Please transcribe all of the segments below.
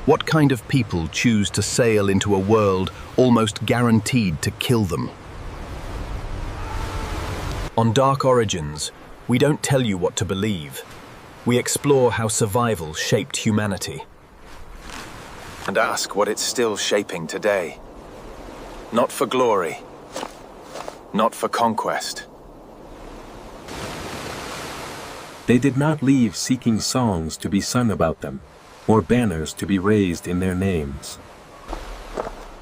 What kind of people choose to sail into a world almost guaranteed to kill them? On Dark Origins, we don't tell you what to believe. We explore how survival shaped humanity. And ask what it's still shaping today. Not for glory, not for conquest. They did not leave seeking songs to be sung about them, or banners to be raised in their names.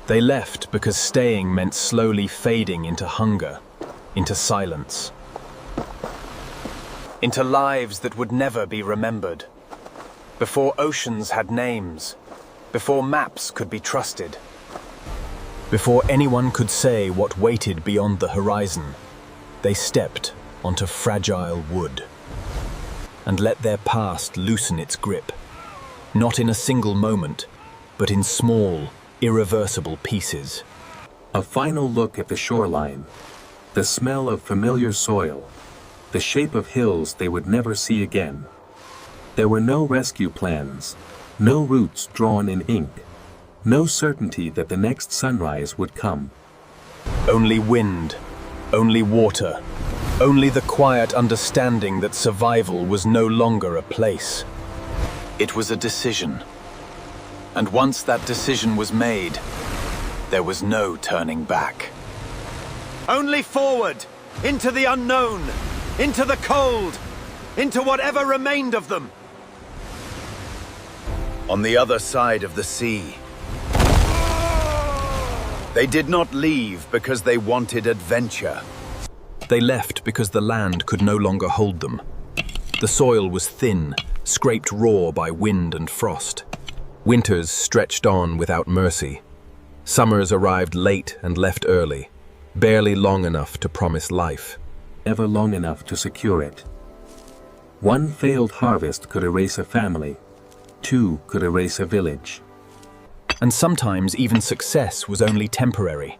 They left because staying meant slowly fading into hunger, into silence, into lives that would never be remembered. Before oceans had names, before maps could be trusted, before anyone could say what waited beyond the horizon, they stepped onto fragile wood and let their past loosen its grip, not in a single moment, but in small, irreversible pieces. A final look at the shoreline, the smell of familiar soil, the shape of hills they would never see again. There were no rescue plans, no routes drawn in ink, no certainty that the next sunrise would come. Only wind, only water, only the quiet understanding that survival was no longer a place. It was a decision. And once that decision was made, there was no turning back. Only forward, into the unknown, into the cold, into whatever remained of them. On the other side of the sea, they did not leave because they wanted adventure. They left because the land could no longer hold them. The soil was thin, scraped raw by wind and frost. Winters stretched on without mercy. Summers arrived late and left early, barely long enough to promise life. Never long enough to secure it. One failed harvest could erase a family. Two could erase a village. And sometimes even success was only temporary.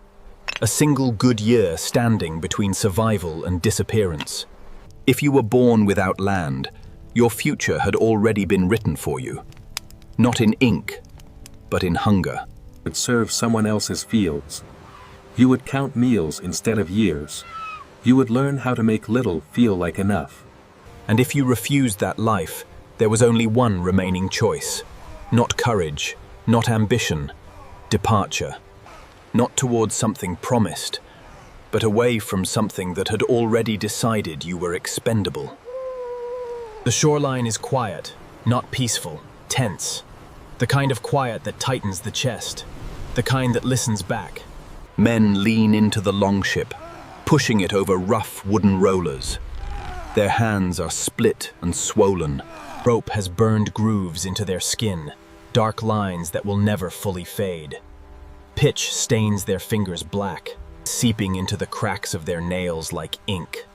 A single good year standing between survival and disappearance. If you were born without land, your future had already been written for you. Not in ink, but in hunger. Would serve someone else's fields. You would count meals instead of years. You would learn how to make little feel like enough. And if you refused that life, there was only one remaining choice. Not courage, not ambition, departure. Not towards something promised, but away from something that had already decided you were expendable. The shoreline is quiet, not peaceful, tense. The kind of quiet that tightens the chest, the kind that listens back. Men lean into the longship, pushing it over rough wooden rollers. Their hands are split and swollen. Rope has burned grooves into their skin, dark lines that will never fully fade. Pitch stains their fingers black, seeping into the cracks of their nails like ink.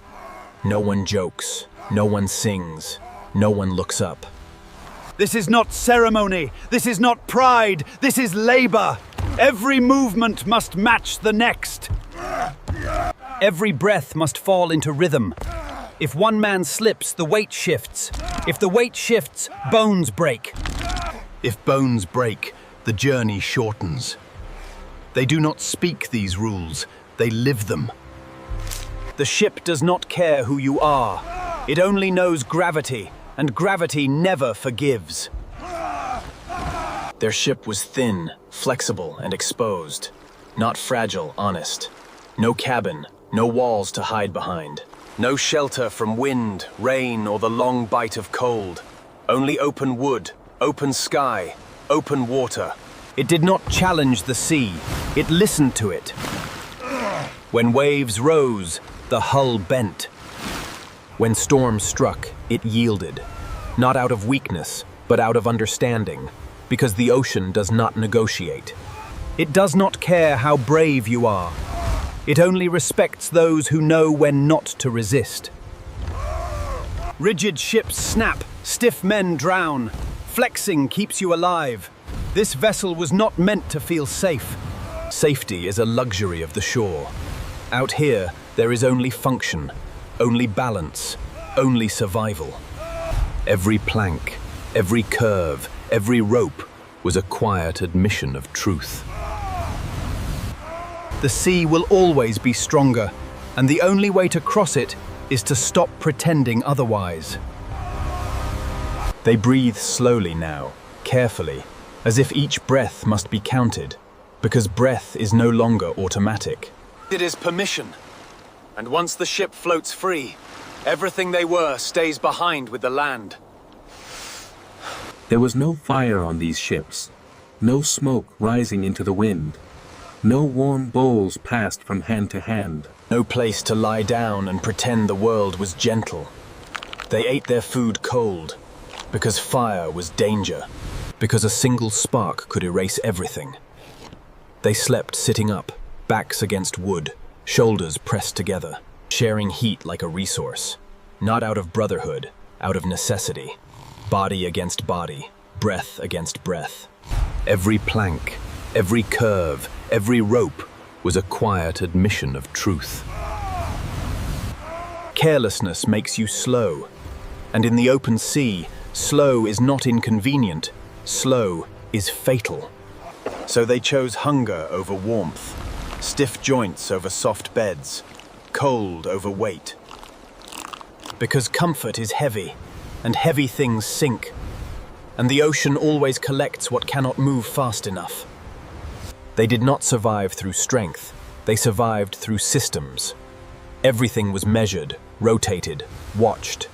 No one jokes, no one sings, no one looks up. This is not ceremony, this is not pride, this is labor. Every movement must match the next. Every breath must fall into rhythm. If one man slips, the weight shifts. If the weight shifts, bones break. If bones break, the journey shortens. They do not speak these rules, they live them. The ship does not care who you are. It only knows gravity, and gravity never forgives. Their ship was thin, flexible, and exposed. Not fragile, honest. No cabin, no walls to hide behind. No shelter from wind, rain, or the long bite of cold. Only open wood, open sky, open water. It did not challenge the sea, it listened to it. When waves rose, the hull bent. When storms struck, it yielded. Not out of weakness, but out of understanding, because the ocean does not negotiate. It does not care how brave you are. It only respects those who know when not to resist. Rigid ships snap, stiff men drown. Flexing keeps you alive. This vessel was not meant to feel safe. Safety is a luxury of the shore. Out here, there is only function, only balance, only survival. Every plank, every curve, every rope was a quiet admission of truth. The sea will always be stronger, and the only way to cross it is to stop pretending otherwise. They breathe slowly now, carefully, as if each breath must be counted, because breath is no longer automatic. It is permission. And once the ship floats free, everything they were stays behind with the land. There was no fire on these ships, no smoke rising into the wind, no warm bowls passed from hand to hand. No place to lie down and pretend the world was gentle. They ate their food cold, because fire was danger, because a single spark could erase everything. They slept sitting up, backs against wood, shoulders pressed together, sharing heat like a resource, not out of brotherhood, out of necessity, body against body, breath against breath. Every plank, every curve, every rope was a quiet admission of truth. Carelessness makes you slow, and in the open sea, slow is not inconvenient, slow is fatal. So they chose hunger over warmth, stiff joints over soft beds, cold over weight. Because comfort is heavy, and heavy things sink, and the ocean always collects what cannot move fast enough. They did not survive through strength, they survived through systems. Everything was measured, rotated, watched.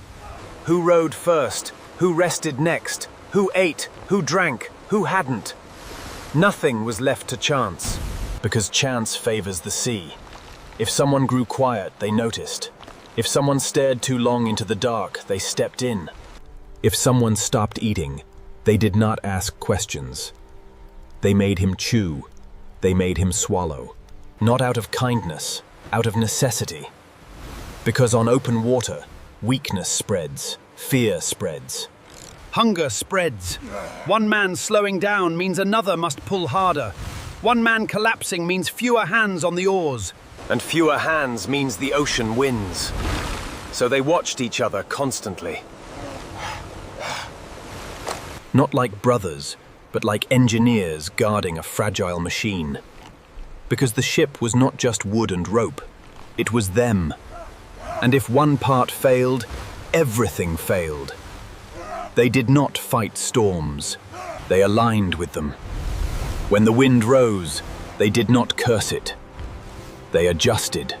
Who rode first? Who rested next? Who ate? Who drank? Who hadn't? Nothing was left to chance, because chance favors the sea. If someone grew quiet, they noticed. If someone stared too long into the dark, they stepped in. If someone stopped eating, they did not ask questions. They made him chew. They made him swallow. Not out of kindness, out of necessity. Because on open water, weakness spreads, fear spreads. Hunger spreads. One man slowing down means another must pull harder. One man collapsing means fewer hands on the oars. And fewer hands means the ocean wins. So they watched each other constantly. Not like brothers, but like engineers guarding a fragile machine. Because the ship was not just wood and rope, it was them. And if one part failed, everything failed. They did not fight storms, they aligned with them. When the wind rose, they did not curse it. They adjusted.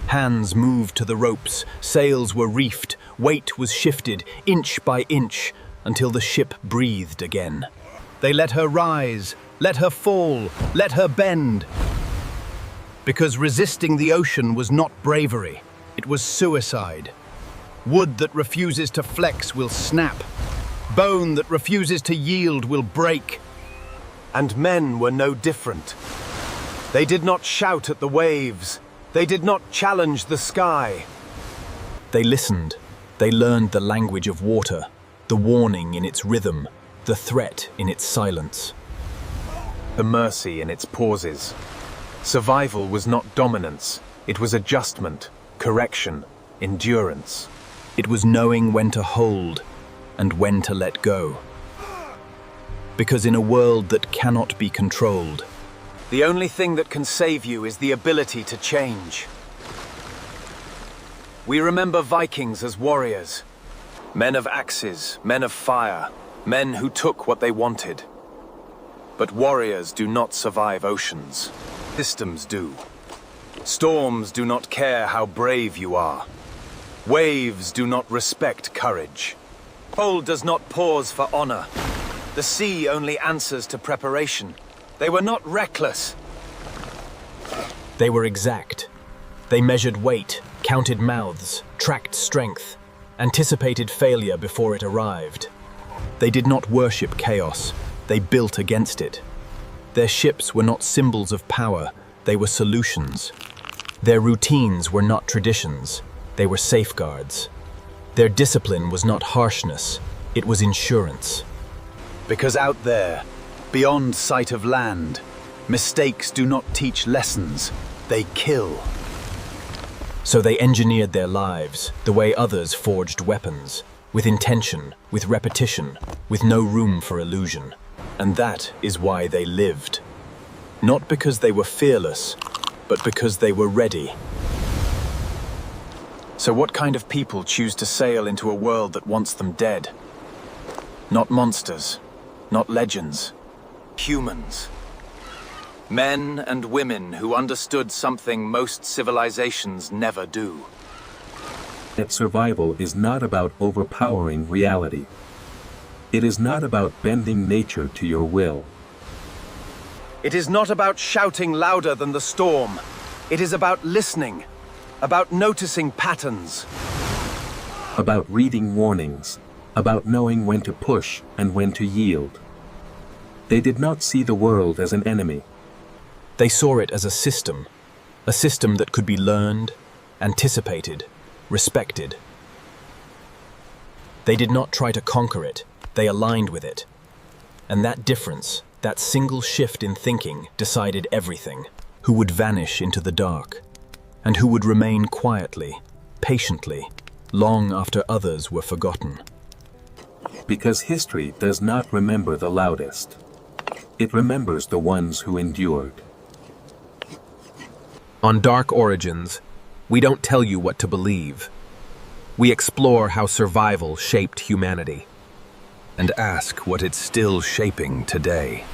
Hands moved to the ropes, sails were reefed, weight was shifted, inch by inch, until the ship breathed again. They let her rise, let her fall, let her bend. Because resisting the ocean was not bravery, it was suicide. Wood that refuses to flex will snap. Bone that refuses to yield will break. And men were no different. They did not shout at the waves. They did not challenge the sky. They listened. They learned the language of water, the warning in its rhythm, the threat in its silence. The mercy in its pauses. Survival was not dominance. It was adjustment, correction, endurance. It was knowing when to hold and when to let go. Because in a world that cannot be controlled, the only thing that can save you is the ability to change. We remember Vikings as warriors. Men of axes, men of fire, men who took what they wanted. But warriors do not survive oceans. Systems do. Storms do not care how brave you are. Waves do not respect courage. Cold does not pause for honor. The sea only answers to preparation. They were not reckless. They were exact. They measured weight, counted mouths, tracked strength, anticipated failure before it arrived. They did not worship chaos. They built against it. Their ships were not symbols of power. They were solutions. Their routines were not traditions. They were safeguards. Their discipline was not harshness. It was insurance. Because out there, beyond sight of land, mistakes do not teach lessons, they kill. So they engineered their lives the way others forged weapons, with intention, with repetition, with no room for illusion. And that is why they lived. Not because they were fearless, but because they were ready. So what kind of people choose to sail into a world that wants them dead? Not monsters, not legends, humans. Men and women who understood something most civilizations never do. That survival is not about overpowering reality. It is not about bending nature to your will. It is not about shouting louder than the storm. It is about listening, about noticing patterns. About reading warnings, about knowing when to push and when to yield. They did not see the world as an enemy. They saw it as a system that could be learned, anticipated, respected. They did not try to conquer it, they aligned with it. And that difference, that single shift in thinking, decided everything. Who would vanish into the dark, and who would remain quietly, patiently, long after others were forgotten. Because history does not remember the loudest. It remembers the ones who endured. On Dark Origins, we don't tell you what to believe. We explore how survival shaped humanity and ask what it's still shaping today.